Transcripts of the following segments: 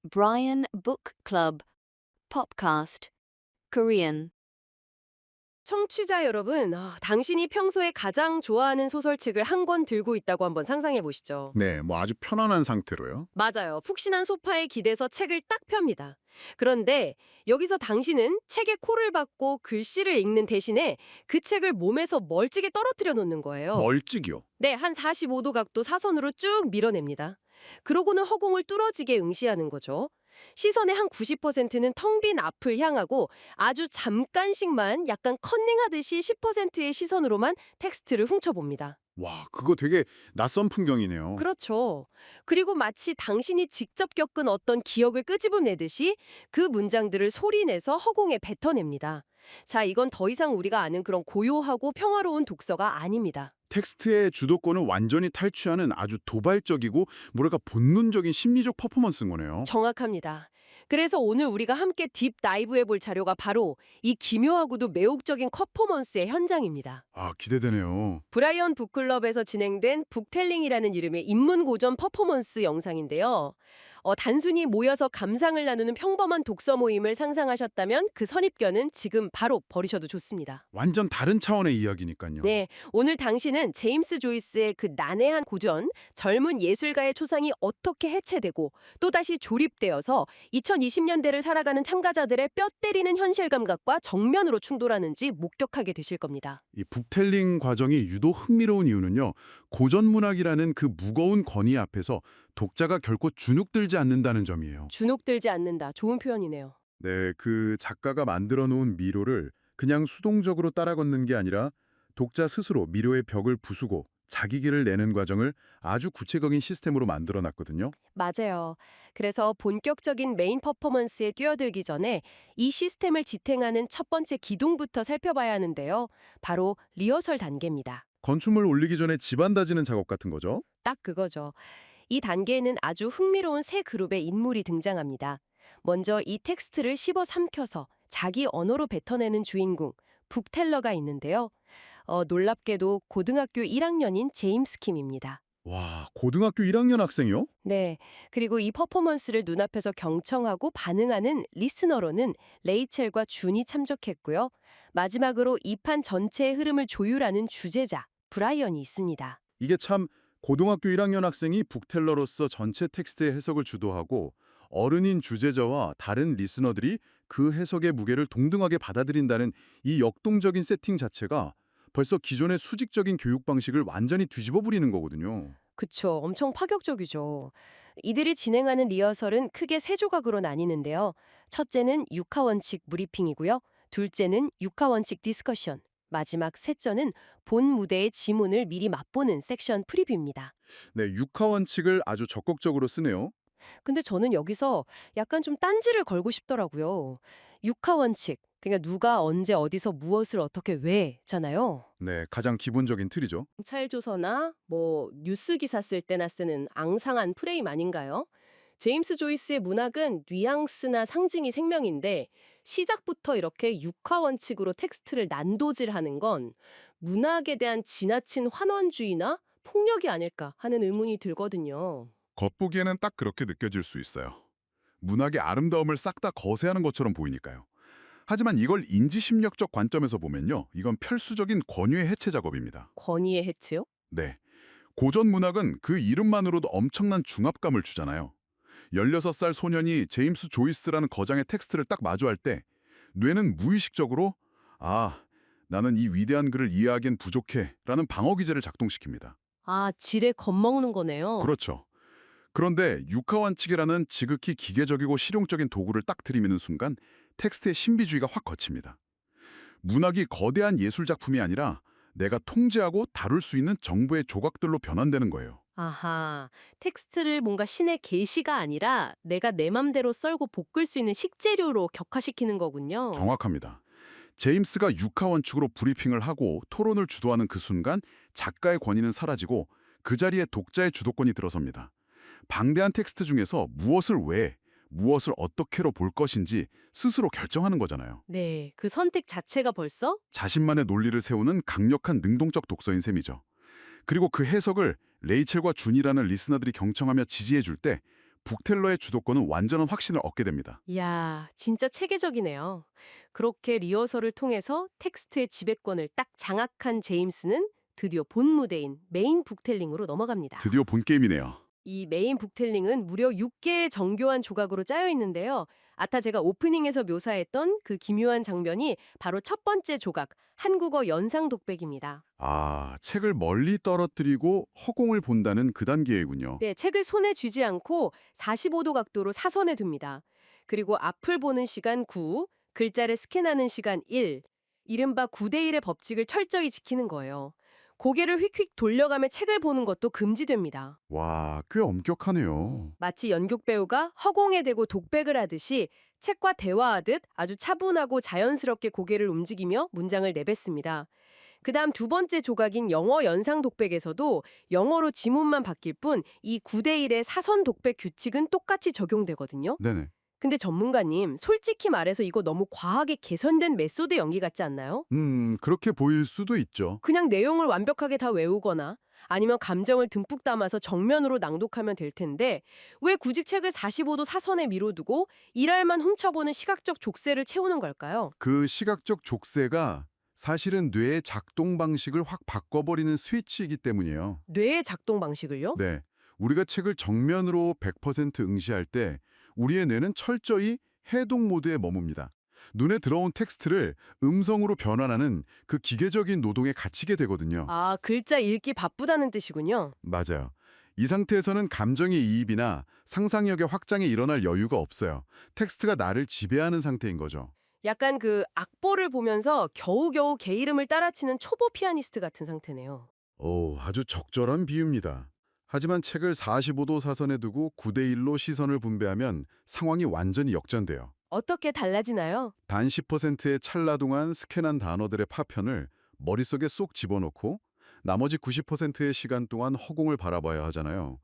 Brian Book Club Popcast Korean 청취자 여러분, 당신이 평소에 가장 좋아하는 소설책을 한 권 들고 있다고 한번 상상해 보시죠. 네, 뭐 아주 편안한 상태로요. 맞아요. 푹신한 소파에 기대서 책을 딱 펴니다. 그런데 여기서 당신은 책에 코를 박고 글씨를 읽는 대신에 그 책을 몸에서 멀찍이 떨어뜨려 놓는 거예요. 멀찍이요. 네, 한 45도 각도 사선으로 쭉 밀어냅니다. 그러고는 허공을 뚫어지게 응시하는 거죠. 시선의 한 90%는 텅 빈 앞을 향하고 아주 잠깐씩만 약간 컨닝하듯이 10%의 시선으로만 텍스트를 훔쳐봅니다. 와, 그거 되게 낯선 풍경이네요. 그렇죠. 그리고 마치 당신이 직접 겪은 어떤 기억을 끄집어내듯이 그 문장들을 소리내서 허공에 뱉어냅니다. 자, 이건 더 이상 우리가 아는 그런 고요하고 평화로운 독서가 아닙니다. 텍스트의 주도권을 완전히 탈취하는 아주 도발적이고 뭐랄까 본능적인 심리적 퍼포먼스인 거네요. 정확합니다. 그래서 오늘 우리가 함께 딥 다이브 해볼 자료가 바로 이 기묘하고도 매혹적인 퍼포먼스의 현장입니다. 아, 기대되네요. 브라이언 북클럽에서 진행된 북텔링이라는 이름의 인문 고전 퍼포먼스 영상인데요. 단순히 모여서 감상을 나누는 평범한 독서 모임을 상상하셨다면 그 선입견은 지금 바로 버리셔도 좋습니다. 완전 다른 차원의 이야기니까요. 네, 오늘 당신은 제임스 조이스의 그 난해한 고전, 젊은 예술가의 초상이 어떻게 해체되고 또다시 조립되어서 2020년대를 살아가는 참가자들의 뼈 때리는 현실 감각과 정면으로 충돌하는지 목격하게 되실 겁니다. 이 북텔링 과정이 유독 흥미로운 이유는요. 고전 문학이라는 그 무거운 권위 앞에서 독자가 결코 주눅들지 않는다는 점이에요. 주눅들지 않는다. 좋은 표현이네요. 네, 그 작가가 만들어 놓은 미로를 그냥 수동적으로 따라 걷는 게 아니라 독자 스스로 미로의 벽을 부수고 자기 길을 내는 과정을 아주 구체적인 시스템으로 만들어 놨거든요. 맞아요. 그래서 본격적인 메인 퍼포먼스에 뛰어들기 전에 이 시스템을 지탱하는 첫 번째 기둥부터 살펴봐야 하는데요. 바로 리허설 단계입니다. 건축물 올리기 전에 집안 다지는 작업 같은 거죠. 딱 그거죠. 이 단계에는 아주 흥미로운 세 그룹의 인물이 등장합니다. 먼저 이 텍스트를 씹어 삼켜서 자기 언어로 뱉어내는 주인공, 북텔러가 있는데요. 놀랍게도 고등학교 1학년인 제임스 킴입니다. 와, 고등학교 1학년 학생이요? 네. 그리고 이 퍼포먼스를 눈앞에서 경청하고 반응하는 리스너로는 레이첼과 준이 참석했고요. 마지막으로 이 판 전체의 흐름을 조율하는 주제자, 브라이언이 있습니다. 이게 참 고등학교 1학년 학생이 북텔러로서 전체 텍스트의 해석을 주도하고 어른인 주제자와 다른 리스너들이 그 해석의 무게를 동등하게 받아들인다는 이 역동적인 세팅 자체가 벌써 기존의 수직적인 교육 방식을 완전히 뒤집어 버리는 거거든요. 그쵸. 엄청 파격적이죠. 이들이 진행하는 리허설은 크게 세 조각으로 나뉘는데요. 첫째는 육하원칙 브리핑이고요. 둘째는 육하원칙 디스커션. 마지막 셋째는 본 무대의 지문을 미리 맛보는 섹션 프리뷰입니다. 네, 육하 원칙을 아주 적극적으로 쓰네요. 근데 저는 여기서 약간 좀 딴지를 걸고 싶더라고요. 육하원칙. 그러니까 누가 언제 어디서 무엇을 어떻게 왜잖아요. 네, 가장 기본적인 틀이죠. 경찰조서나 뉴스 기사 쓸 때나 쓰는 앙상한 프레임 아닌가요? 제임스 조이스의 문학은 뉘앙스나 상징이 생명인데 시작부터 이렇게 육하 원칙으로 텍스트를 난도질하는 건 문학에 대한 지나친 환원주의나 폭력이 아닐까 하는 의문이 들거든요. 겉보기에는 딱 그렇게 느껴질 수 있어요. 문학의 아름다움을 싹 다 거세하는 것처럼 보이니까요. 하지만 이걸 인지심력적 관점에서 보면요. 이건 필수적인 권위의 해체 작업입니다. 권위의 해체요? 네. 고전 문학은 그 이름만으로도 엄청난 중압감을 주잖아요. 16살 소년이 제임스 조이스라는 거장의 텍스트를 딱 마주할 때 뇌는 무의식적으로 아, 나는 이 위대한 글을 이해하기엔 부족해 라는 방어 기제를 작동시킵니다. 아, 지레 겁먹는 거네요. 그렇죠. 그런데 육하원칙이라는 지극히 기계적이고 실용적인 도구를 딱 들이미는 순간 텍스트의 신비주의가 확 걷힙니다. 문학이 거대한 예술작품이 아니라 내가 통제하고 다룰 수 있는 정보의 조각들로 변환되는 거예요. 아하, 텍스트를 뭔가 신의 계시가 아니라 내가 내 맘대로 썰고 볶을 수 있는 식재료로 격화시키는 거군요. 정확합니다. 제임스가 육하원칙으로 브리핑을 하고 토론을 주도하는 그 순간 작가의 권위는 사라지고 그 자리에 독자의 주도권이 들어섭니다. 방대한 텍스트 중에서 무엇을 왜, 무엇을 어떻게로 볼 것인지 스스로 결정하는 거잖아요. 네, 그 선택 자체가 벌써? 자신만의 논리를 세우는 강력한 능동적 독서인 셈이죠. 그리고 그 해석을 레이첼과 준이라는 리스너들이 경청하며 지지해 줄 때 북텔러의 주도권은 완전한 확신을 얻게 됩니다. 이야, 진짜 체계적이네요. 그렇게 리허설을 통해서 텍스트의 지배권을 딱 장악한 제임스는 드디어 본 무대인 메인 북텔링으로 넘어갑니다. 드디어 본 게임이네요. 이 메인 북텔링은 무려 6개의 정교한 조각으로 짜여 있는데요. 아까 제가 오프닝에서 묘사했던 그 기묘한 장면이 바로 첫 번째 조각, 한국어 연상 독백입니다. 아, 책을 멀리 떨어뜨리고 허공을 본다는 그 단계이군요. 네, 책을 손에 쥐지 않고 45도 각도로 사선에 둡니다. 그리고 앞을 보는 시간 9, 글자를 스캔하는 시간 1, 이른바 9대1의 법칙을 철저히 지키는 거예요. 고개를 휙휙 돌려가며 책을 보는 것도 금지됩니다. 와, 꽤 엄격하네요. 마치 연극 배우가 허공에 대고 독백을 하듯이 책과 대화하듯 아주 차분하고 자연스럽게 고개를 움직이며 문장을 내뱉습니다. 그다음 두 번째 조각인 영어 연상 독백에서도 영어로 지문만 바뀔 뿐 이 9대1의 사선 독백 규칙은 똑같이 적용되거든요. 네네. 근데 전문가님, 솔직히 말해서 이거 너무 과하게 개선된 메소드 연기 같지 않나요? 그렇게 보일 수도 있죠. 그냥 내용을 완벽하게 다 외우거나 아니면 감정을 듬뿍 담아서 정면으로 낭독하면 될 텐데 왜 굳이 책을 45도 사선에 밀어두고 일할만 훔쳐보는 시각적 족쇄를 채우는 걸까요? 그 시각적 족쇄가 사실은 뇌의 작동 방식을 확 바꿔버리는 스위치이기 때문이에요. 뇌의 작동 방식을요? 네. 우리가 책을 정면으로 100% 응시할 때 우리의 뇌는 철저히 해동 모드에 머뭅니다. 눈에 들어온 텍스트를 음성으로 변환하는 그 기계적인 노동에 갇히게 되거든요. 아, 글자 읽기 바쁘다는 뜻이군요. 맞아요. 이 상태에서는 감정의 이입이나 상상력의 확장이 일어날 여유가 없어요. 텍스트가 나를 지배하는 상태인 거죠. 약간 그 악보를 보면서 겨우겨우 개 이름을 따라치는 초보 피아니스트 같은 상태네요. 오, 아주 적절한 비유입니다. 하지만 책을 45도 사선에 두고 9대1로 시선을 분배하면 상황이 완전히 역전돼요. 어떻게 달라지나요? 단 10%의 찰나 동안 스캔한 단어들의 파편을 머릿속에 쏙 집어넣고 나머지 90%의 시간 동안 허공을 바라봐야 하잖아요.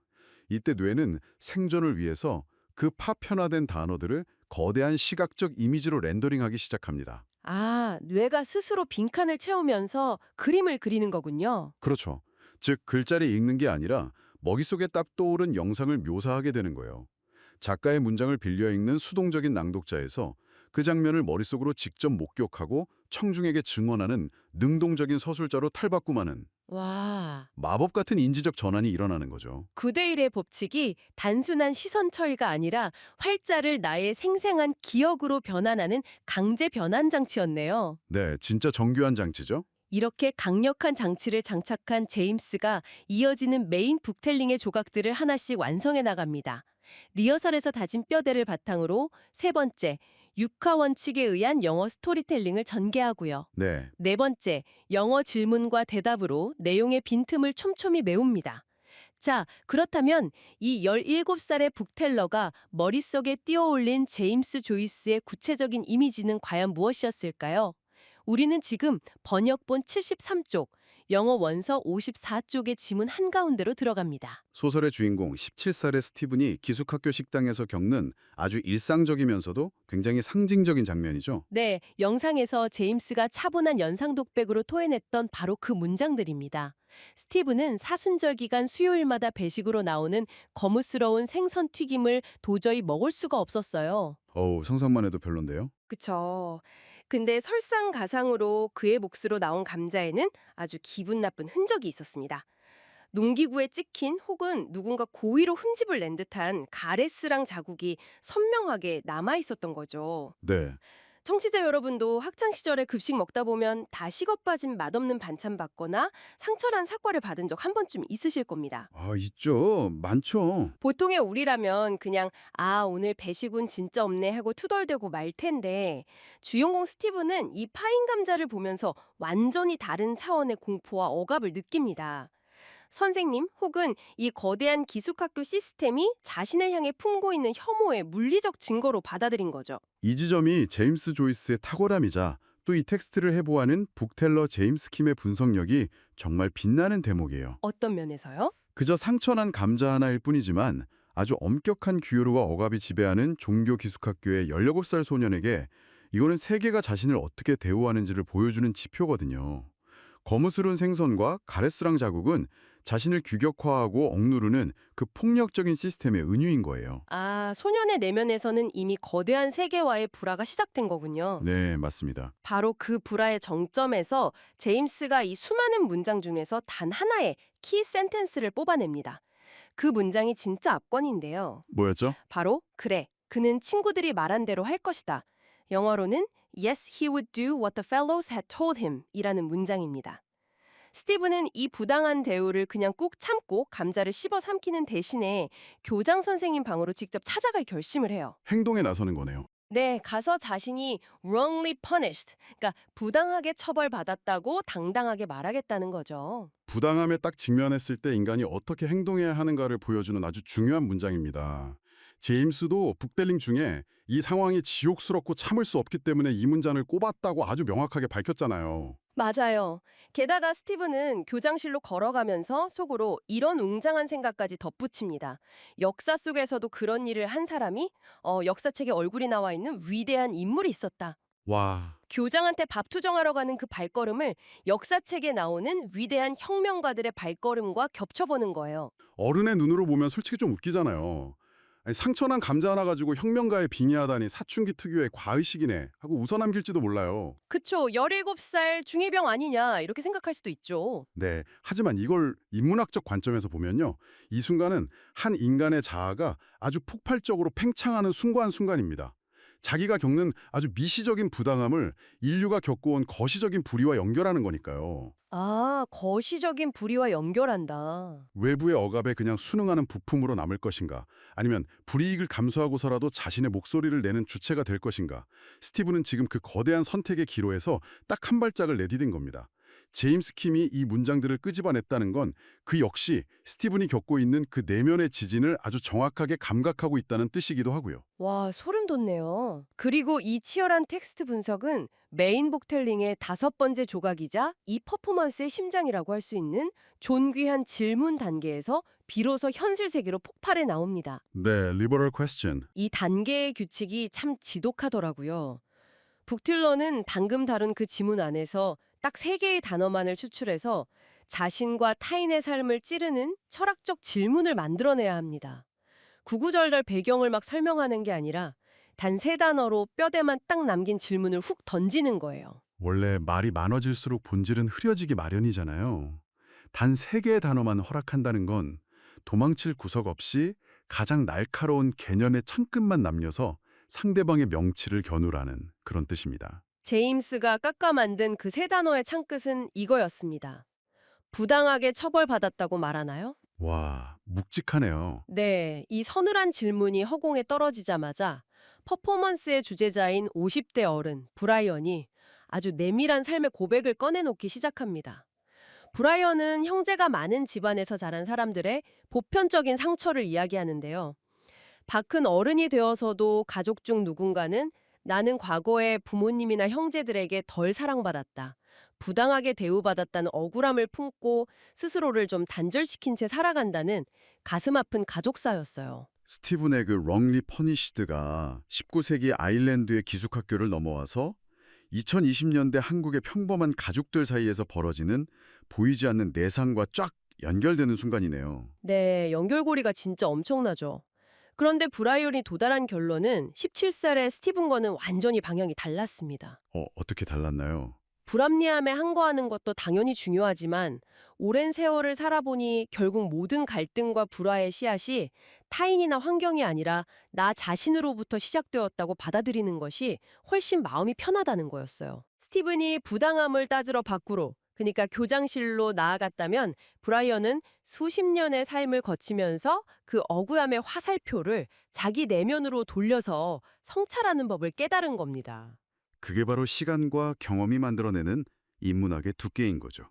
이때 뇌는 생존을 위해서 그 파편화된 단어들을 거대한 시각적 이미지로 렌더링하기 시작합니다. 아, 뇌가 스스로 빈칸을 채우면서 그림을 그리는 거군요. 그렇죠. 즉 글자를 읽는 게 아니라 머릿속에 딱 떠오른 영상을 묘사하게 되는 거예요. 작가의 문장을 빌려 읽는 수동적인 낭독자에서 그 장면을 머릿속으로 직접 목격하고 청중에게 증언하는 능동적인 서술자로 탈바꿈하는 와, 마법 같은 인지적 전환이 일어나는 거죠. 9대1의 법칙이 단순한 시선 처리가 아니라 활자를 나의 생생한 기억으로 변환하는 강제 변환 장치였네요. 네, 진짜 정교한 장치죠. 이렇게 강력한 장치를 장착한 제임스가 이어지는 메인 북텔링의 조각들을 하나씩 완성해 나갑니다. 리허설에서 다진 뼈대를 바탕으로 세 번째, 육하 원칙에 의한 영어 스토리텔링을 전개하고요. 네, 네 번째, 영어 질문과 대답으로 내용의 빈틈을 촘촘히 메웁니다. 자, 그렇다면 이 17살의 북텔러가 머릿속에 띄어올린 제임스 조이스의 구체적인 이미지는 과연 무엇이었을까요? 우리는 지금 번역본 73쪽, 영어 원서 54쪽의 지문 한가운데로 들어갑니다. 소설의 주인공 17살의 스티븐이 기숙학교 식당에서 겪는 아주 일상적이면서도 굉장히 상징적인 장면이죠. 네, 영상에서 제임스가 차분한 연상독백으로 토해냈던 바로 그 문장들입니다. 스티브는 사순절 기간 수요일마다 배식으로 나오는 거무스러운 생선 튀김을 도저히 먹을 수가 없었어요. 어우, 상상만 해도 별론데요. 그쵸. 근데 설상가상으로 그의 몫으로 나온 감자에는 아주 기분 나쁜 흔적이 있었습니다. 농기구에 찍힌 혹은 누군가 고의로 흠집을 낸 듯한 가래스랑 자국이 선명하게 남아 있었던 거죠. 네. 청취자 여러분도 학창 시절에 급식 먹다 보면 다 식어 빠진 맛없는 반찬 받거나 상처난 사과를 받은 적 한 번쯤 있으실 겁니다. 아, 있죠. 많죠. 보통의 우리라면 그냥 아, 오늘 배식은 진짜 없네 하고 투덜대고 말 텐데 주인공 스티브는 이 파인 감자를 보면서 완전히 다른 차원의 공포와 억압을 느낍니다. 선생님 혹은 이 거대한 기숙학교 시스템이 자신을 향해 품고 있는 혐오의 물리적 증거로 받아들인 거죠. 이 지점이 제임스 조이스의 탁월함이자 또 이 텍스트를 해부하는 북텔러 제임스 킴의 분석력이 정말 빛나는 대목이에요. 어떤 면에서요? 그저 상처난 감자 하나일 뿐이지만 아주 엄격한 규율과 억압이 지배하는 종교 기숙학교의 17살 소년에게 이거는 세계가 자신을 어떻게 대우하는지를 보여주는 지표거든요. 거무스른 생선과 가래스랑 자국은 자신을 규격화하고 억누르는 그 폭력적인 시스템의 은유인 거예요. 아, 소년의 내면에서는 이미 거대한 세계와의 불화가 시작된 거군요. 네, 맞습니다. 바로 그 불화의 정점에서 제임스가 이 수많은 문장 중에서 단 하나의 키 센텐스를 뽑아냅니다. 그 문장이 진짜 압권인데요. 뭐였죠? 바로 그래, 그는 친구들이 말한 대로 할 것이다. 영어로는 Yes, he would do what the fellows had told him 이라는 문장입니다. 스티브는 이 부당한 대우를 그냥 꾹 참고 감자를 씹어 삼키는 대신에 교장 선생님 방으로 직접 찾아갈 결심을 해요. 행동에 나서는 거네요. 네, 가서 자신이 wrongly punished, 그러니까 부당하게 처벌받았다고 당당하게 말하겠다는 거죠. 부당함에 딱 직면했을 때 인간이 어떻게 행동해야 하는가를 보여주는 아주 중요한 문장입니다. 제임스도 북델링 중에 이 상황이 지옥스럽고 참을 수 없기 때문에 이 문장을 꼽았다고 아주 명확하게 밝혔잖아요. 맞아요. 게다가 스티브는 교장실로 걸어가면서 속으로 이런 웅장한 생각까지 덧붙입니다. 역사 속에서도 그런 일을 한 사람이 역사책에 얼굴이 나와 있는 위대한 인물이 있었다. 와, 교장한테 밥 투정하러 가는 그 발걸음을 역사책에 나오는 위대한 혁명가들의 발걸음과 겹쳐보는 거예요. 어른의 눈으로 보면 솔직히 좀 웃기잖아요. 아니, 상처난 감자 하나 가지고 혁명가에 빙의하다니 사춘기 특유의 과의식이네 하고 웃어남길지도 몰라요. 그쵸. 17살 중2병 아니냐 이렇게 생각할 수도 있죠. 네, 하지만 이걸 인문학적 관점에서 보면요. 이 순간은 한 인간의 자아가 아주 폭발적으로 팽창하는 순간순간입니다. 자기가 겪는 아주 미시적인 부당함을 인류가 겪어온 거시적인 불의와 연결하는 거니까요. 아, 거시적인 불의와 연결한다. 외부의 억압에 그냥 순응하는 부품으로 남을 것인가, 아니면 불이익을 감수하고서라도 자신의 목소리를 내는 주체가 될 것인가. 스티브는 지금 그 거대한 선택의 기로에서 딱 한 발짝을 내디딘 겁니다. 제임스 킴이 이 문장들을 끄집어냈다는 건 그 역시 스티븐이 겪고 있는 그 내면의 지진을 아주 정확하게 감각하고 있다는 뜻이기도 하고요. 와, 소름 돋네요. 그리고 이 치열한 텍스트 분석은 메인 복텔링의 5번째 조각이자 이 퍼포먼스의 심장이라고 할 수 있는 존귀한 질문 단계에서 비로소 현실 세계로 폭발해 나옵니다. 네, liberal question. 이 단계의 규칙이 참 지독하더라고요. 북틸러는 방금 다룬 그 지문 안에서 딱 3개의 단어만을 추출해서 자신과 타인의 삶을 찌르는 철학적 질문을 만들어내야 합니다. 구구절절 배경을 막 설명하는 게 아니라 단 3단어로 뼈대만 딱 남긴 질문을 훅 던지는 거예요. 원래 말이 많아질수록 본질은 흐려지기 마련이잖아요. 단 3개의 단어만 허락한다는 건 도망칠 구석 없이 가장 날카로운 개념의 창끝만 남겨서 상대방의 명치를 겨누라는 그런 뜻입니다. 제임스가 깎아 만든 그 3단어의 창끝은 이거였습니다. 부당하게 처벌받았다고 말하나요? 와, 묵직하네요. 네, 이 서늘한 질문이 허공에 떨어지자마자 퍼포먼스의 주제자인 50대 어른 브라이언이 아주 내밀한 삶의 고백을 꺼내놓기 시작합니다. 브라이언은 형제가 많은 집안에서 자란 사람들의 보편적인 상처를 이야기하는데요. 박은 어른이 되어서도 가족 중 누군가는 나는 과거에 부모님이나 형제들에게 덜 사랑받았다, 부당하게 대우받았다는 억울함을 품고 스스로를 좀 단절시킨 채 살아간다는 가슴 아픈 가족사였어요. 스티븐의 그 wrongly punished가 19세기 아일랜드의 기숙학교를 넘어와서 2020년대 한국의 평범한 가족들 사이에서 벌어지는 보이지 않는 내상과 쫙 연결되는 순간이네요. 네, 연결고리가 진짜 엄청나죠. 그런데 브라이언이 도달한 결론은 17살의 스티븐과는 완전히 방향이 달랐습니다. 어떻게 달랐나요? 불합리함에 항거하는 것도 당연히 중요하지만 오랜 세월을 살아보니 결국 모든 갈등과 불화의 씨앗이 타인이나 환경이 아니라 나 자신으로부터 시작되었다고 받아들이는 것이 훨씬 마음이 편하다는 거였어요. 스티븐이 부당함을 따지러 밖으로, 그러니까 교장실로 나아갔다면 브라이언은 수십 년의 삶을 거치면서 그 억울함의 화살표를 자기 내면으로 돌려서 성찰하는 법을 깨달은 겁니다. 그게 바로 시간과 경험이 만들어내는 인문학의 두께인 거죠.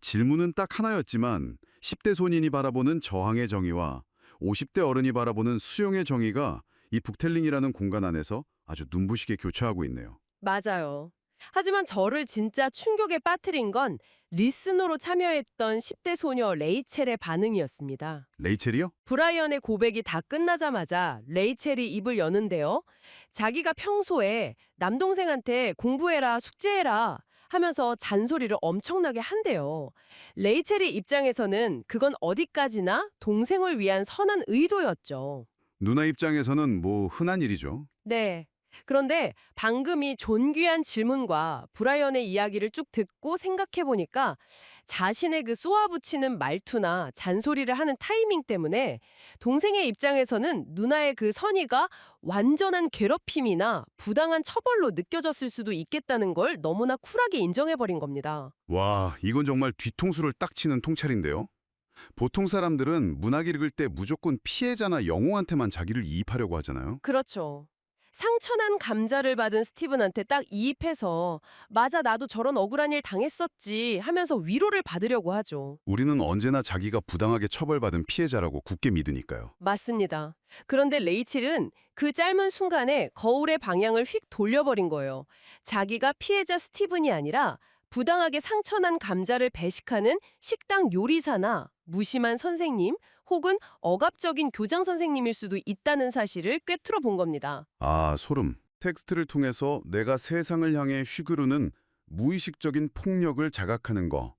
질문은 딱 하나였지만 10대 소년이 바라보는 저항의 정의와 50대 어른이 바라보는 수용의 정의가 이 북텔링이라는 공간 안에서 아주 눈부시게 교차하고 있네요. 맞아요. 하지만 저를 진짜 충격에 빠뜨린 건 리스너로 참여했던 10대 소녀 레이첼의 반응이었습니다. 레이첼이요? 브라이언의 고백이 다 끝나자마자 레이첼이 입을 여는데요. 자기가 평소에 남동생한테 공부해라, 숙제해라, 하면서 잔소리를 엄청나게 한대요. 레이첼의 입장에서는 그건 어디까지나 동생을 위한 선한 의도였죠. 누나 입장에서는 뭐 흔한 일이죠. 네. 그런데 방금 이 존귀한 질문과 브라이언의 이야기를 쭉 듣고 생각해 보니까 자신의 그 쏘아붙이는 말투나 잔소리를 하는 타이밍 때문에 동생의 입장에서는 누나의 그 선의가 완전한 괴롭힘이나 부당한 처벌로 느껴졌을 수도 있겠다는 걸 너무나 쿨하게 인정해 버린 겁니다. 와, 이건 정말 뒤통수를 딱 치는 통찰인데요. 보통 사람들은 문학 읽을 때 무조건 피해자나 영웅한테만 자기를 이입하려고 하잖아요. 그렇죠. 상처난 감자를 받은 스티븐한테 딱 이입해서 맞아 나도 저런 억울한 일 당했었지 하면서 위로를 받으려고 하죠. 우리는 언제나 자기가 부당하게 처벌받은 피해자라고 굳게 믿으니까요. 맞습니다. 그런데 레이첼은 그 짧은 순간에 거울의 방향을 휙 돌려버린 거예요. 자기가 피해자 스티븐이 아니라 부당하게 상처난 감자를 배식하는 식당 요리사나 무심한 선생님 혹은 억압적인 교장 선생님일 수도 있다는 사실을 꿰뚫어 본 겁니다. 아, 소름. 텍스트를 통해서 내가 세상을 향해 휘두르는 무의식적인 폭력을 자각하는 거.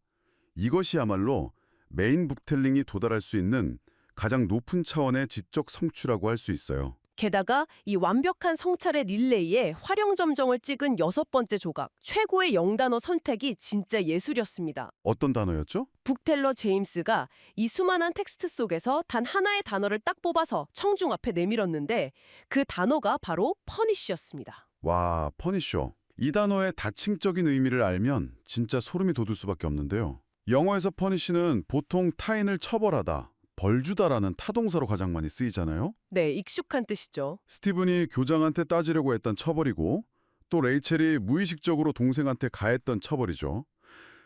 이것이야말로 메인 북텔링이 도달할 수 있는 가장 높은 차원의 지적 성취라고 할 수 있어요. 게다가 이 완벽한 성찰의 릴레이에 활용점정을 찍은 6번째 조각, 최고의 영단어 선택이 진짜 예술이었습니다. 어떤 단어였죠? 북텔러 제임스가 이 수많은 텍스트 속에서 단 하나의 단어를 딱 뽑아서 청중 앞에 내밀었는데 그 단어가 바로 퍼니쉬였습니다. 와, 퍼니셔. 이 단어의 다층적인 의미를 알면 진짜 소름이 돋을 수밖에 없는데요. 영어에서 퍼니쉬는 보통 타인을 처벌하다, 벌주다라는 타동사로 가장 많이 쓰이잖아요. 네, 익숙한 뜻이죠. 스티븐이 교장한테 따지려고 했던 처벌이고 또 레이첼이 무의식적으로 동생한테 가했던 처벌이죠.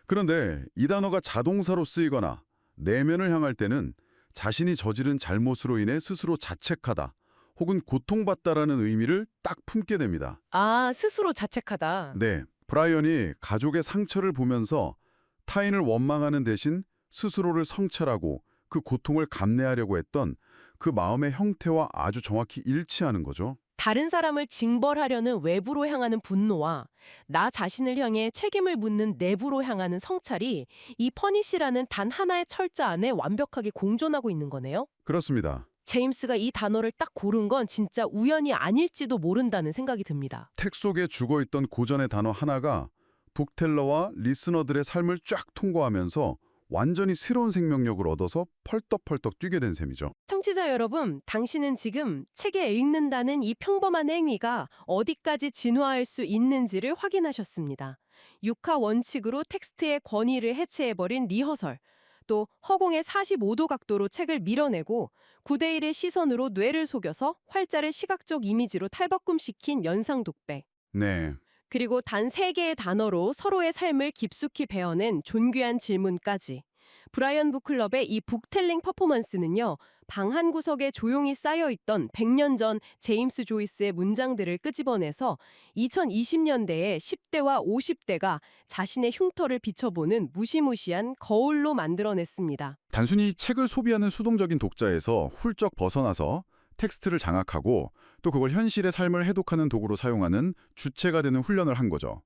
그런데 이 단어가 자동사로 쓰이거나 내면을 향할 때는 자신이 저지른 잘못으로 인해 스스로 자책하다 혹은 고통받다라는 의미를 딱 품게 됩니다. 아, 스스로 자책하다. 네, 브라이언이 가족의 상처를 보면서 타인을 원망하는 대신 스스로를 성찰하고 그 고통을 감내하려고 했던 그 마음의 형태와 아주 정확히 일치하는 거죠. 다른 사람을 징벌하려는 외부로 향하는 분노와 나 자신을 향해 책임을 묻는 내부로 향하는 성찰이 이 퍼니시라는 단 하나의 철자 안에 완벽하게 공존하고 있는 거네요. 그렇습니다. 제임스가 이 단어를 딱 고른 건 진짜 우연이 아닐지도 모른다는 생각이 듭니다. 텍 속에 죽어있던 고전의 단어 하나가 북텔러와 리스너들의 삶을 쫙 통과하면서 완전히 새로운 생명력을 얻어서 펄떡펄떡 뛰게 된 셈이죠. 청취자 여러분, 당신은 지금 책에 읽는다는 이 평범한 행위가 어디까지 진화할 수 있는지를 확인하셨습니다. 육하 원칙으로 텍스트의 권위를 해체해버린 리허설, 또 허공의 45도 각도로 책을 밀어내고 9대1의 시선으로 뇌를 속여서 활자를 시각적 이미지로 탈바꿈시킨 연상 독백. 네, 그리고 단 3개의 단어로 서로의 삶을 깊숙이 베어낸 존귀한 질문까지. 브라이언 북클럽의 이 북텔링 퍼포먼스는요, 방 한 구석에 조용히 쌓여있던 100년 전 제임스 조이스의 문장들을 끄집어내서 2020년대의 10대와 50대가 자신의 흉터를 비춰보는 무시무시한 거울로 만들어냈습니다. 단순히 책을 소비하는 수동적인 독자에서 훌쩍 벗어나서 텍스트를 장악하고 또 그걸 현실의 삶을 해독하는 도구로 사용하는 주체가 되는 훈련을 한 거죠.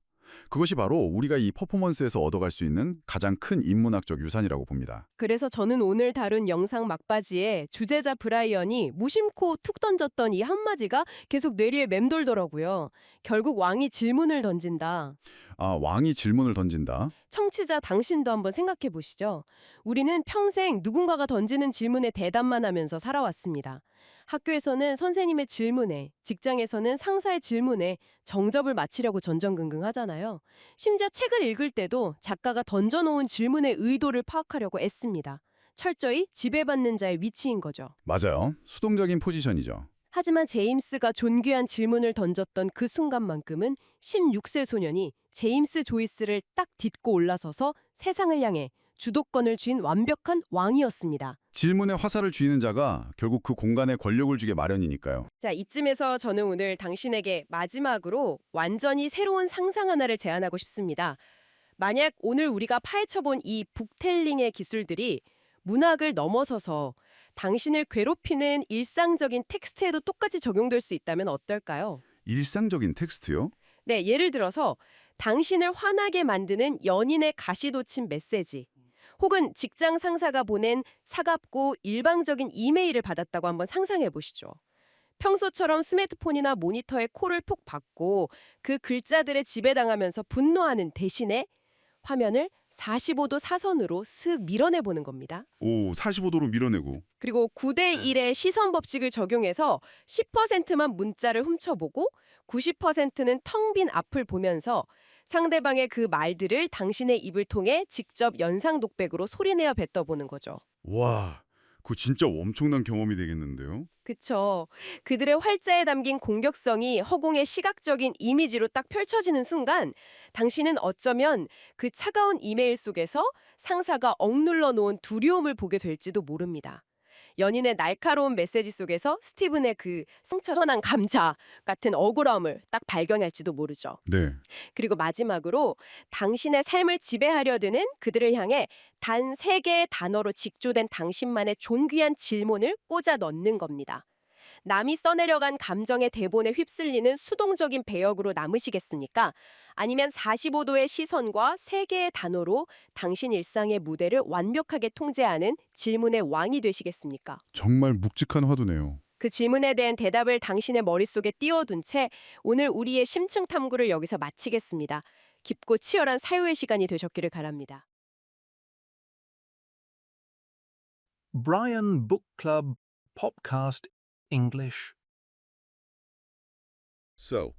그것이 바로 우리가 이 퍼포먼스에서 얻어갈 수 있는 가장 큰 인문학적 유산이라고 봅니다. 그래서 저는 오늘 다룬 영상 막바지에 주제자 브라이언이 무심코 툭 던졌던 이 한마디가 계속 뇌리에 맴돌더라고요. 결국 왕이 질문을 던진다. 아, 왕이 질문을 던진다. 청취자 당신도 한번 생각해 보시죠. 우리는 평생 누군가가 던지는 질문에 대답만 하면서 살아왔습니다. 학교에서는 선생님의 질문에, 직장에서는 상사의 질문에 정접을 맞히려고 전전긍긍 하잖아요. 심지어 책을 읽을 때도 작가가 던져놓은 질문의 의도를 파악하려고 애씁니다. 철저히 지배받는 자의 위치인 거죠. 맞아요. 수동적인 포지션이죠. 하지만 제임스가 존귀한 질문을 던졌던 그 순간만큼은 16세 소년이 제임스 조이스를 딱 딛고 올라서서 세상을 향해 주도권을 쥔 완벽한 왕이었습니다. 질문에 화살을 쥐는 자가 결국 그 공간에 권력을 주게 마련이니까요. 자, 이쯤에서 저는 오늘 당신에게 마지막으로 완전히 새로운 상상 하나를 제안하고 싶습니다. 만약 오늘 우리가 파헤쳐본 이 북텔링의 기술들이 문학을 넘어서서 당신을 괴롭히는 일상적인 텍스트에도 똑같이 적용될 수 있다면 어떨까요? 일상적인 텍스트요? 네, 예를 들어서 당신을 화나게 만드는 연인의 가시돋친 메시지, 혹은 직장 상사가 보낸 차갑고 일방적인 이메일을 받았다고 한번 상상해 보시죠. 평소처럼 스마트폰이나 모니터에 콜을 푹 받고 그 글자들에 지배당하면서 분노하는 대신에 화면을 45도 사선으로 슥 밀어내보는 겁니다. 오, 45도로 밀어내고. 그리고 9대1의 시선 법칙을 적용해서 10%만 문자를 훔쳐보고 90%는 텅 빈 앞을 보면서 상대방의 그 말들을 당신의 입을 통해 직접 연상 독백으로 소리내어 뱉어보는 거죠. 와, 그거 진짜 엄청난 경험이 되겠는데요? 그쵸. 그들의 활자에 담긴 공격성이 허공의 시각적인 이미지로 딱 펼쳐지는 순간 당신은 어쩌면 그 차가운 이메일 속에서 상사가 억눌러 놓은 두려움을 보게 될지도 모릅니다. 연인의 날카로운 메시지 속에서 스티븐의 그 상처난 감자 같은 억울함을 딱 발견할지도 모르죠. 네. 그리고 마지막으로 당신의 삶을 지배하려 드는 그들을 향해 단 3개의 단어로 직조된 당신만의 존귀한 질문을 꽂아 넣는 겁니다. 남이 써내려간 감정의 대본에 휩쓸리는 수동적인 배역으로 남으시겠습니까? 아니면 45도의 시선과 3개의 단어로 당신 일상의 무대를 완벽하게 통제하는 질문의 왕이 되시겠습니까? 정말 묵직한 화두네요. 그 질문에 대한 대답을 당신의 머릿속에 띄워둔 채 오늘 우리의 심층 탐구를 여기서 마치겠습니다. 깊고 치열한 사유의 시간이 되셨기를 바랍니다. Brian Book Club Podcast English. So,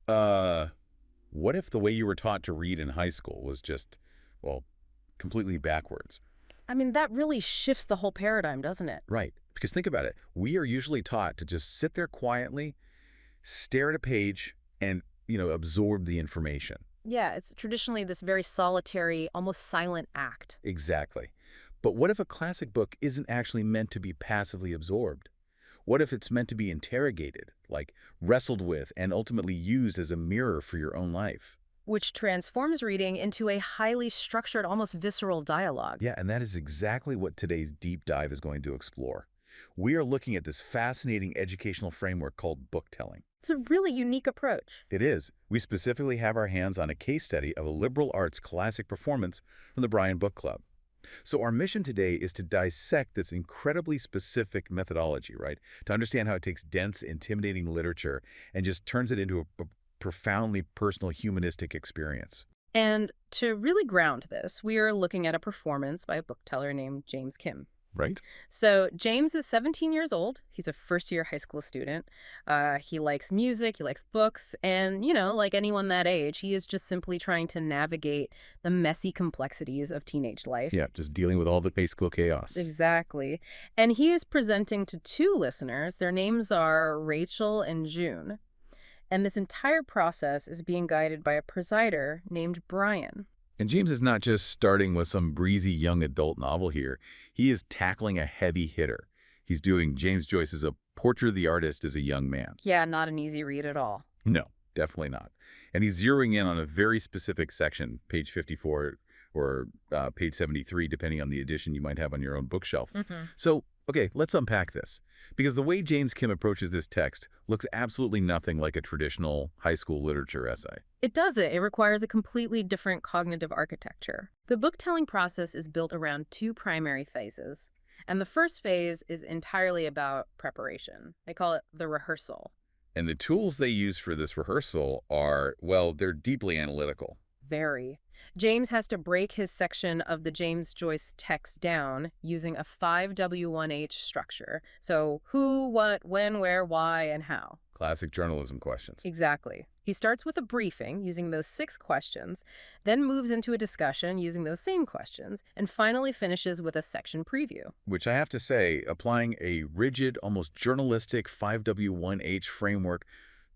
what if the way you were taught to read in high school was just, well, completely backwards? I mean, that really shifts the whole paradigm, doesn't it? Right. Because think about it. We are usually taught to just sit there quietly, stare at a page, and, absorb the information. Yeah, it's traditionally this very solitary, almost silent act. Exactly. But what if a classic book isn't actually meant to be passively absorbed? What if it's meant to be interrogated, like wrestled with, and ultimately used as a mirror for your own life? Which transforms reading into a highly structured, almost visceral dialogue. Yeah, and that is exactly what today's deep dive is going to explore. We are looking at this fascinating educational framework called book telling. It's a really unique approach. It is. We specifically have our hands on a case study of a liberal arts classic performance from the Brian Book Club. So our mission today is to dissect this incredibly specific methodology, right? To understand how it takes dense, intimidating literature and just turns it into a profoundly personal humanistic experience. And to really ground this, we are looking at a performance by a book teller named James Kim. Right? So James is 17 years old. He's a first-year high school student. He likes music, he likes books, and, like anyone that age, he is just simply trying to navigate the messy complexities of teenage life. Yeah, just dealing with all the high school chaos. Exactly. And he is presenting to 2 listeners. Their names are Rachel and June. And this entire process is being guided by a presider named Brian. And James is not just starting with some breezy young adult novel here. He is tackling a heavy hitter. He's doing James Joyce's A Portrait of the Artist as a Young Man. Yeah, not an easy read at all. No, definitely not. And he's zeroing in on a very specific section, page 54 or page 73, depending on the edition you might have on your own bookshelf. So, okay, let's unpack this. Because the way James Kim approaches this text looks absolutely nothing like a traditional high school literature essay. It doesn't. It requires a completely different cognitive architecture. The book-telling process is built around 2 primary phases. And the first phase is entirely about preparation. They call it the rehearsal. And the tools they use for this rehearsal are, well, they're deeply analytical. Very. James has to break his section of the James Joyce text down using a 5W1H structure. So who, what, when, where, why, and how. Classic journalism questions. Exactly. He starts with a briefing using those 6 questions, then moves into a discussion using those same questions, and finally finishes with a section preview. Which I have to say, applying a rigid, almost journalistic 5W1H framework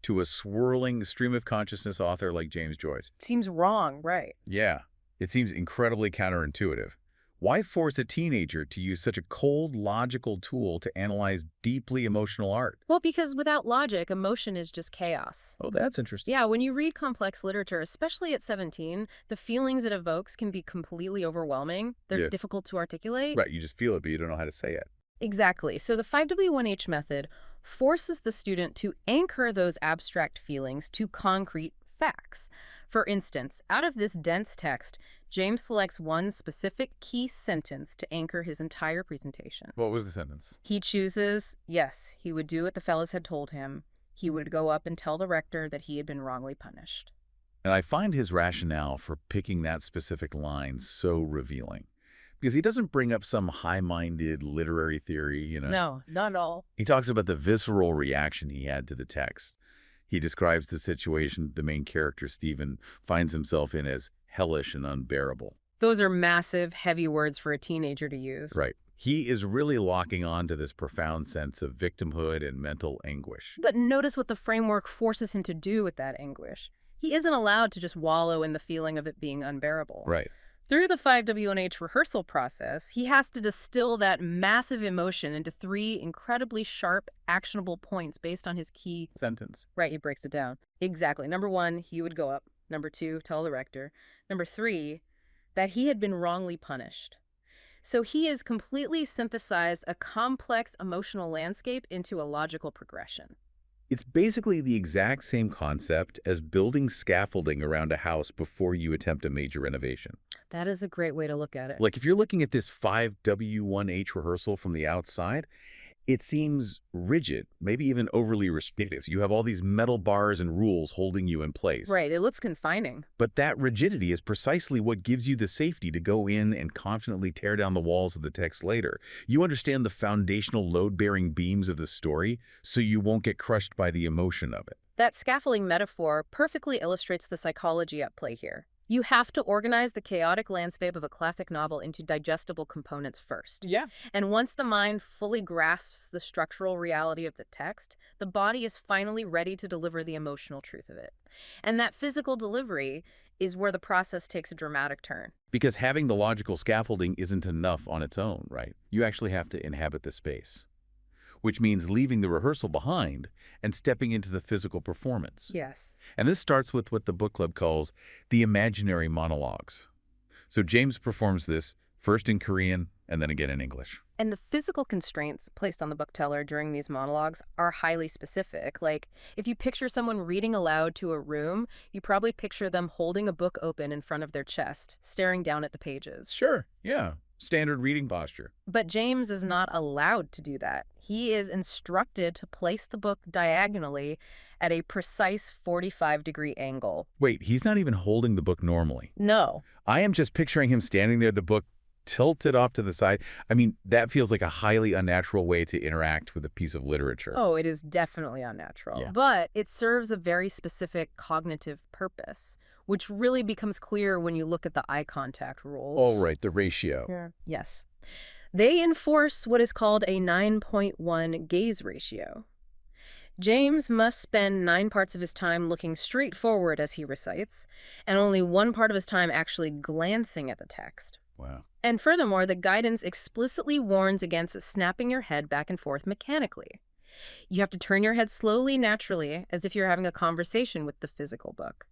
to a swirling stream of consciousness author like James Joyce. Seems wrong, right? Yeah, it seems incredibly counterintuitive. Why force a teenager to use such a cold, logical tool to analyze deeply emotional art? Well, because without logic, emotion is just chaos. Oh, that's interesting. Yeah, when you read complex literature, especially at 17, the feelings it evokes can be completely overwhelming. They're Yeah. difficult to articulate. Right, you just feel it, but you don't know how to say it. Exactly. So the 5W1H method forces the student to anchor those abstract feelings to concrete facts. For instance, out of this dense text, James selects one specific key sentence to anchor his entire presentation. What was the sentence? He chooses, yes, he would do what the fellows had told him. He would go up and tell the rector that he had been wrongly punished. And I find his rationale for picking that specific line so revealing. Because he doesn't bring up some high-minded literary theory, you know. No, not at all. He talks about the visceral reaction he had to the text. He describes the situation the main character, Stephen, finds himself in as hellish and unbearable. Those are massive, heavy words for a teenager to use. Right. He is really locking on to this profound sense of victimhood and mental anguish. But notice what the framework forces him to do with that anguish. He isn't allowed to just wallow in the feeling of it being unbearable. Right. Through the 5W1H rehearsal process, he has to distill that massive emotion into 3 incredibly sharp, actionable points based on his key... Sentence. Right, he breaks it down. Exactly. Number 1, he would go up. Number 2, tell the rector. Number 3, that he had been wrongly punished. So he has completely synthesized a complex emotional landscape into a logical progression. It's basically the exact same concept as building scaffolding around a house before you attempt a major renovation. That is a great way to look at it. Like if you're looking at this 5W1H rehearsal from the outside, it seems rigid, maybe even overly restrictive. You have all these metal bars and rules holding you in place. Right, it looks confining. But that rigidity is precisely what gives you the safety to go in and confidently tear down the walls of the text later. You understand the foundational load-bearing beams of the story, so you won't get crushed by the emotion of it. That scaffolding metaphor perfectly illustrates the psychology at play here. You have to organize the chaotic landscape of a classic novel into digestible components first. Yeah. And once the mind fully grasps the structural reality of the text, the body is finally ready to deliver the emotional truth of it. And that physical delivery is where the process takes a dramatic turn. Because having the logical scaffolding isn't enough on its own, right? You actually have to inhabit the space, which means leaving the rehearsal behind and stepping into the physical performance. Yes. And this starts with what the book club calls the imaginary monologues. So James performs this first in Korean and then again in English. And the physical constraints placed on the bookteller during these monologues are highly specific. Like, if you picture someone reading aloud to a room, you probably picture them holding a book open in front of their chest, staring down at the pages. Sure, yeah. Standard reading posture. But James is not allowed to do that. He is instructed to place the book diagonally at a precise 45-degree angle. Wait, he's not even holding the book normally. No. I am just picturing him standing there, the book tilted off to the side. I mean, that feels like a highly unnatural way to interact with a piece of literature. Oh, it is definitely unnatural. Yeah. But it serves a very specific cognitive purpose, which really becomes clear when you look at the eye contact rules. Oh, right, the ratio. Yeah. Yes. They enforce what is called a 9.1 gaze ratio. James must spend 9 parts of his time looking straight forward as he recites, and only 1 part of his time actually glancing at the text. Wow. And furthermore, the guidance explicitly warns against snapping your head back and forth mechanically. You have to turn your head slowly, naturally, as if you're having a conversation with the physical book.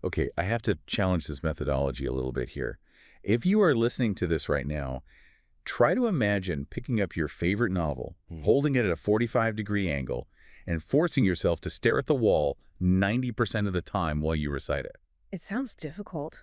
Okay, I have to challenge this methodology a little bit here. If you are listening to this right now, try to imagine picking up your favorite novel, holding it at a 45-degree angle, and forcing yourself to stare at the wall 90% of the time while you recite it. It sounds difficult.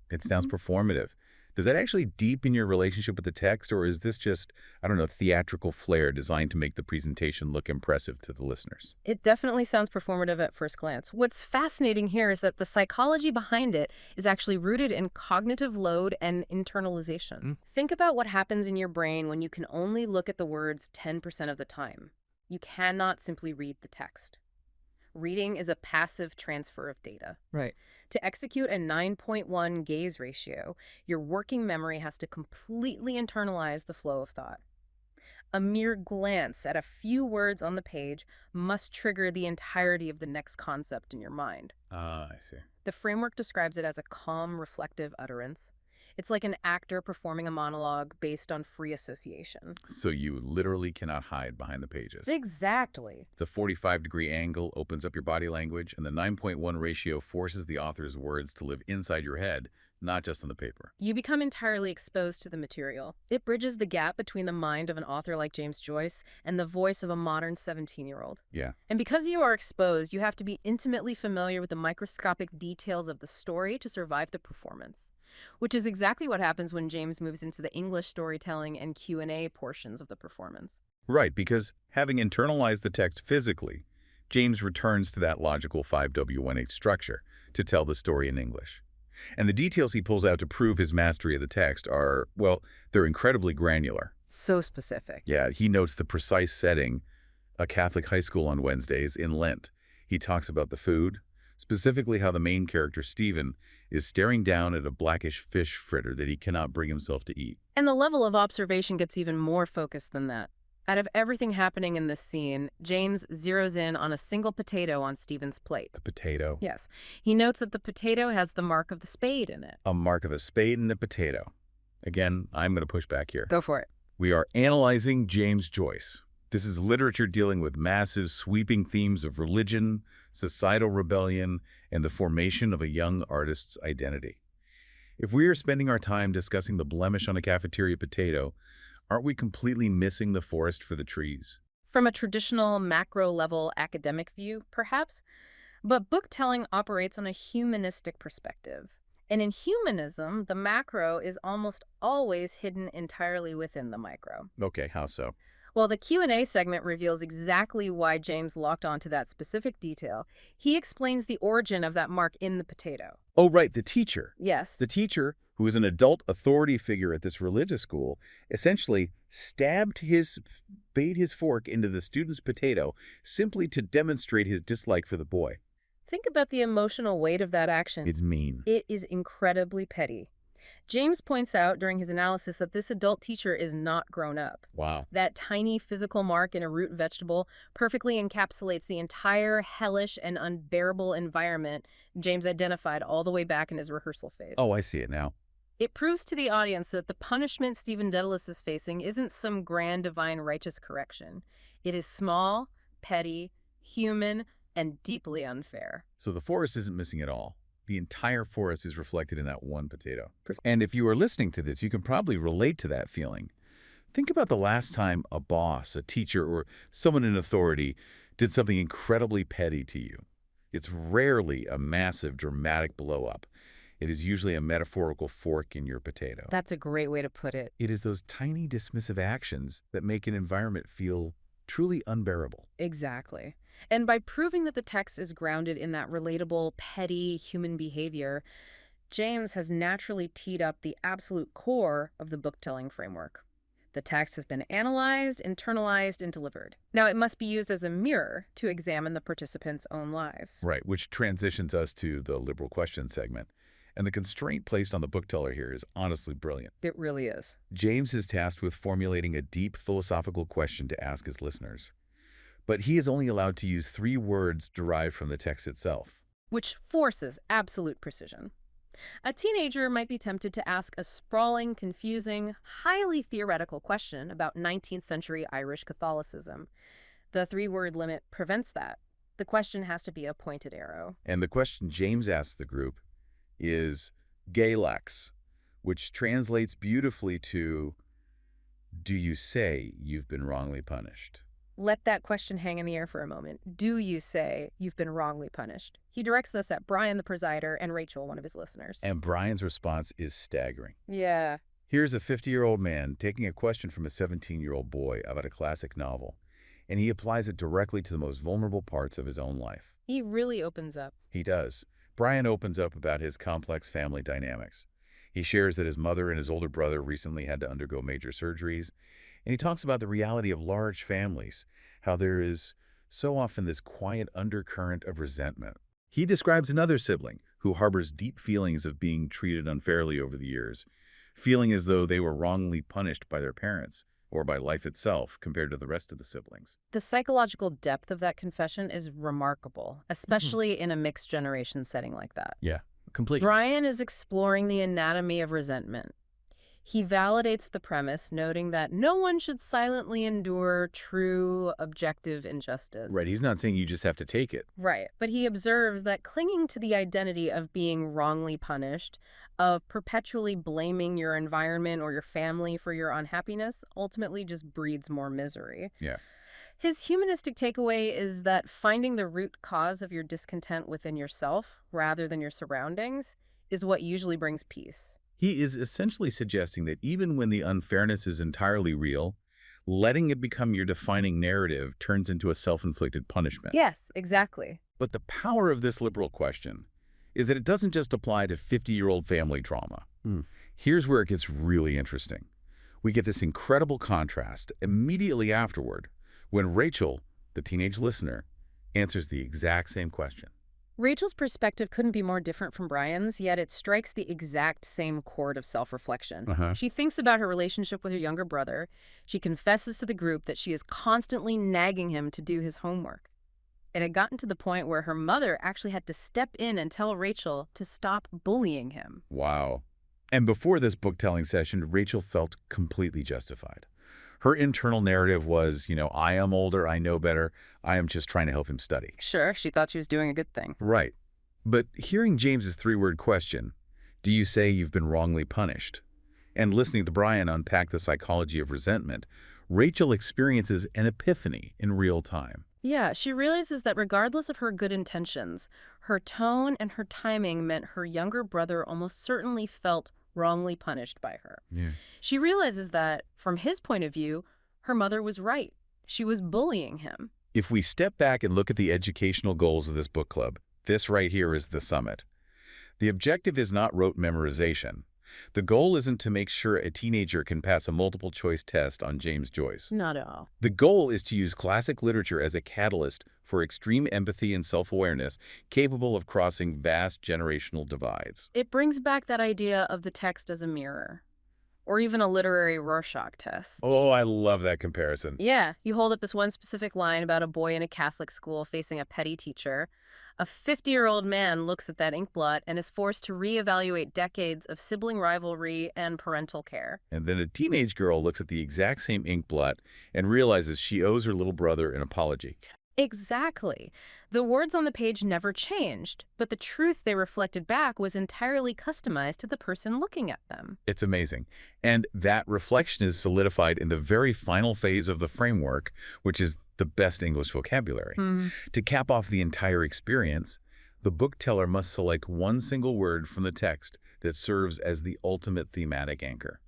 It sounds performative. Does that actually deepen your relationship with the text, or is this just, I don't know, theatrical flair designed to make the presentation look impressive to the listeners? It definitely sounds performative at first glance. What's fascinating here is that the psychology behind it is actually rooted in cognitive load and internalization. Think about what happens in your brain when you can only look at the words 10% of the time. You cannot simply read the text. Reading is a passive transfer of data. Right. To execute a 9.1 gaze ratio, your working memory has to completely internalize the flow of thought. A mere glance at a few words on the page must trigger the entirety of the next concept in your mind. Ah, I see. The framework describes it as a calm, reflective utterance. It's like an actor performing a monologue based on free association. So you literally cannot hide behind the pages. Exactly. The 45-degree angle opens up your body language, and the 9.1 ratio forces the author's words to live inside your head, not just on the paper. You become entirely exposed to the material. It bridges the gap between the mind of an author like James Joyce and the voice of a modern 17-year-old. Yeah. And because you are exposed, you have to be intimately familiar with the microscopic details of the story to survive the performance, which is exactly what happens when James moves into the English storytelling and Q&A portions of the performance. Right, because having internalized the text physically, James returns to that logical 5W18 structure to tell the story in English. And the details he pulls out to prove his mastery of the text are, well, they're incredibly granular. So specific. Yeah, he notes the precise setting, a Catholic high school on Wednesdays in Lent. He talks about the food, specifically how the main character, Stephen, is staring down at a blackish fish fritter that he cannot bring himself to eat. And the level of observation gets even more focused than that. Out of everything happening in this scene, James zeroes in on a single potato on Stephen's plate. The potato. Yes. He notes that the potato has the mark of the spade in it. A mark of a spade and a potato. Again, I'm going to push back here. Go for it. We are analyzing James Joyce. This is literature dealing with massive, sweeping themes of religion, societal rebellion, and the formation of a young artist's identity. If we are spending our time discussing the blemish on a cafeteria potato, aren't we completely missing the forest for the trees? From a traditional macro-level academic view, perhaps, but book-telling operates on a humanistic perspective. And in humanism, the macro is almost always hidden entirely within the micro. Okay, how so? Well, the Q&A segment reveals exactly why James locked onto that specific detail. He explains the origin of that mark in the potato. Oh, right, the teacher. Yes. The teacher, who is an adult authority figure at this religious school, essentially bade his fork into the student's potato simply to demonstrate his dislike for the boy. Think about the emotional weight of that action. It's mean. It is incredibly petty. James points out during his analysis that this adult teacher is not grown up. Wow. That tiny physical mark in a root vegetable perfectly encapsulates the entire hellish and unbearable environment James identified all the way back in his rehearsal phase. Oh, I see it now. It proves to the audience that the punishment Stephen Dedalus is facing isn't some grand divine righteous correction. It is small, petty, human, and deeply unfair. So the forest isn't missing at all. The entire forest is reflected in that one potato. And if you are listening to this, you can probably relate to that feeling. Think about the last time a boss, a teacher, or someone in authority did something incredibly petty to you. It's rarely a massive, dramatic blow-up. It is usually a metaphorical fork in your potato. That's a great way to put it. It is those tiny dismissive actions that make an environment feel truly unbearable. Exactly. And by proving that the text is grounded in that relatable, petty human behavior, James has naturally teed up the absolute core of the book-telling framework. The text has been analyzed, internalized, and delivered. Now, it must be used as a mirror to examine the participants' own lives. Right, which transitions us to the liberal question segment. And the constraint placed on the bookteller here is honestly brilliant. It really is. James is tasked with formulating a deep philosophical question to ask his listeners. But he is only allowed to use 3 words derived from the text itself. Which forces absolute precision. A teenager might be tempted to ask a sprawling, confusing, highly theoretical question about 19th century Irish Catholicism. The 3-word limit prevents that. The question has to be a pointed arrow. And the question James asks the group is Galax, which translates beautifully to, do you say you've been wrongly punished? Let that question hang in the air for a moment. Do you say you've been wrongly punished? He directs this at Brian, the presider, and Rachel, one of his listeners. And Brian's response is staggering. Yeah. Here's a 50-year-old man taking a question from a 17-year-old boy about a classic novel, and he applies it directly to the most vulnerable parts of his own life. He really opens up. He does. Brian opens up about his complex family dynamics. He shares that his mother and his older brother recently had to undergo major surgeries, and he talks about the reality of large families, how there is so often this quiet undercurrent of resentment. He describes another sibling who harbors deep feelings of being treated unfairly over the years, feeling as though they were wrongly punished by their parents or by life itself compared to the rest of the siblings. The psychological depth of that confession is remarkable, especially in a mixed-generation setting like that. Yeah, completely. Brian is exploring the anatomy of resentment. He validates the premise, noting that no one should silently endure true, objective injustice. Right, he's not saying you just have to take it. Right. But he observes that clinging to the identity of being wrongly punished, of perpetually blaming your environment or your family for your unhappiness, ultimately just breeds more misery. Yeah. His humanistic takeaway is that finding the root cause of your discontent within yourself, rather than your surroundings, is what usually brings peace. He is essentially suggesting that even when the unfairness is entirely real, letting it become your defining narrative turns into a self-inflicted punishment. Yes, exactly. But the power of this liberal question is that it doesn't just apply to 50-year-old family trauma. Here's where it gets really interesting. We get this incredible contrast immediately afterward when Rachel, the teenage listener, answers the exact same question. Rachel's perspective couldn't be more different from Brian's, yet it strikes the exact same chord of self-reflection. She thinks about her relationship with her younger brother. She confesses to the group that she is constantly nagging him to do his homework. It had gotten to the point where her mother actually had to step in and tell Rachel to stop bullying him. Wow. And before this book-telling session, Rachel felt completely justified. Her internal narrative was, I am older, I know better, I am just trying to help him study. Sure, she thought she was doing a good thing. Right. But hearing James's three-word question, do you say you've been wrongly punished? And listening to Brian unpack the psychology of resentment, Rachel experiences an epiphany in real time. Yeah, she realizes that regardless of her good intentions, her tone and her timing meant her younger brother almost certainly felt wrongly punished by her. Yeah. She realizes that, from his point of view, her mother was right. She was bullying him. If we step back and look at the educational goals of this book club, this right here is the summit. The objective is not rote memorization. The goal isn't to make sure a teenager can pass a multiple-choice test on James Joyce. Not at all. The goal is to use classic literature as a catalyst for extreme empathy and self-awareness, capable of crossing vast generational divides. It brings back that idea of the text as a mirror, or even a literary Rorschach test. Oh, I love that comparison. Yeah, you hold up this one specific line about a boy in a Catholic school facing a petty teacher. A 50-year-old man looks at that inkblot and is forced to reevaluate decades of sibling rivalry and parental care. And then a teenage girl looks at the exact same inkblot and realizes she owes her little brother an apology. Exactly. The words on the page never changed, but the truth they reflected back was entirely customized to the person looking at them. It's amazing. And that reflection is solidified in the very final phase of the framework, which is the best English vocabulary. To cap off the entire experience, the bookteller must select one single word from the text that serves as the ultimate thematic anchor.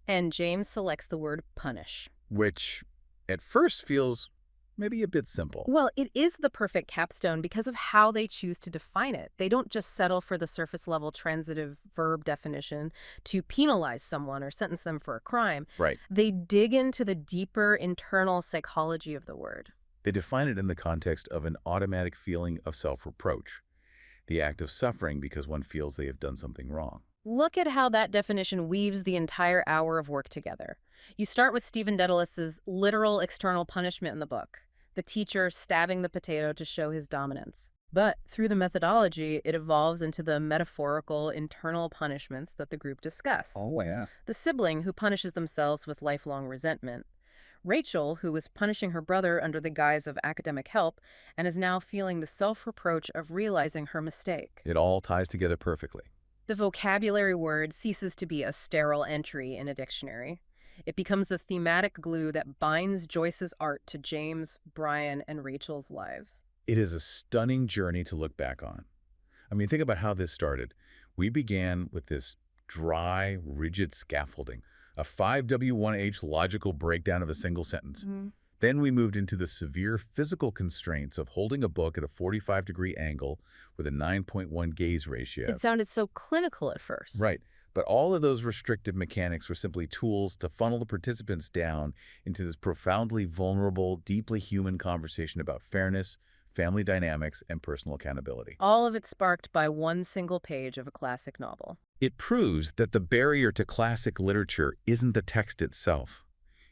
And James selects the word punish. Which, at first, feels maybe a bit simple. Well, it is the perfect capstone because of how they choose to define it. They don't just settle for the surface-level transitive verb definition to penalize someone or sentence them for a crime. Right. They dig into the deeper internal psychology of the word. They define it in the context of an automatic feeling of self-reproach, the act of suffering because one feels they have done something wrong. Look at how that definition weaves the entire hour of work together. You start with Stephen Dedalus's literal external punishment in the book, the teacher stabbing the potato to show his dominance. But through the methodology, it evolves into the metaphorical internal punishments that the group discuss. Oh, yeah. The sibling who punishes themselves with lifelong resentment. Rachel, who was punishing her brother under the guise of academic help and is now feeling the self-reproach of realizing her mistake. It all ties together perfectly. The vocabulary word ceases to be a sterile entry in a dictionary. It becomes the thematic glue that binds Joyce's art to James, Brian, and Rachel's lives. It is a stunning journey to look back on. I mean, think about how this started. We began with this dry, rigid scaffolding, a 5W1H logical breakdown of a single sentence. Then we moved into the severe physical constraints of holding a book at a 45-degree angle with a 9.1 gaze ratio. It sounded so clinical at first. Right. But all of those restrictive mechanics were simply tools to funnel the participants down into this profoundly vulnerable, deeply human conversation about fairness, family dynamics, and personal accountability. All of it sparked by one single page of a classic novel. It proves that the barrier to classic literature isn't the text itself.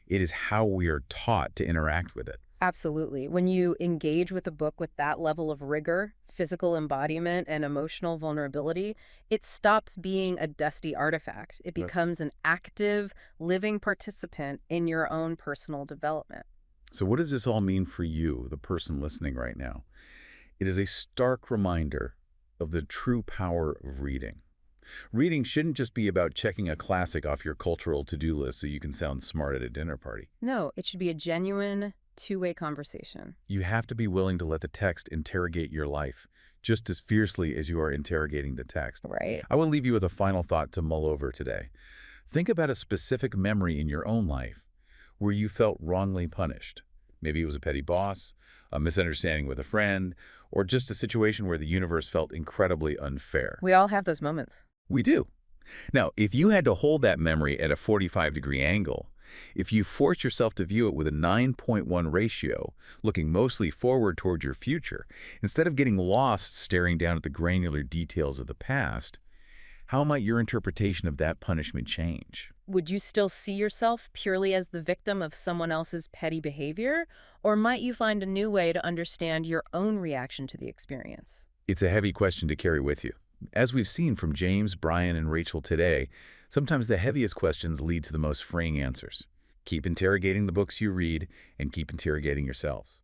It is how we are taught to interact with it. Absolutely. When you engage with a book with that level of rigor, physical embodiment, and emotional vulnerability, it stops being a dusty artifact. It Right. becomes an active, living participant in your own personal development. So what does this all mean for you, the person listening right now? It is a stark reminder of the true power of reading. Reading shouldn't just be about checking a classic off your cultural to-do list so you can sound smart at a dinner party. No, it should be a genuine, two-way conversation. You have to be willing to let the text interrogate your life just as fiercely as you are interrogating the text. Right. I will leave you with a final thought to mull over today. Think about a specific memory in your own life where you felt wrongly punished. Maybe it was a petty boss, a misunderstanding with a friend, or just a situation where the universe felt incredibly unfair. We all have those moments. We do. Now, if you had to hold that memory at a 45-degree angle, if you force yourself to view it with a 9.1 ratio, looking mostly forward toward your future, instead of getting lost staring down at the granular details of the past, how might your interpretation of that punishment change? Would you still see yourself purely as the victim of someone else's petty behavior? Or might you find a new way to understand your own reaction to the experience? It's a heavy question to carry with you. As we've seen from James, Brian, and Rachel today, sometimes the heaviest questions lead to the most freeing answers. Keep interrogating the books you read and keep interrogating yourselves.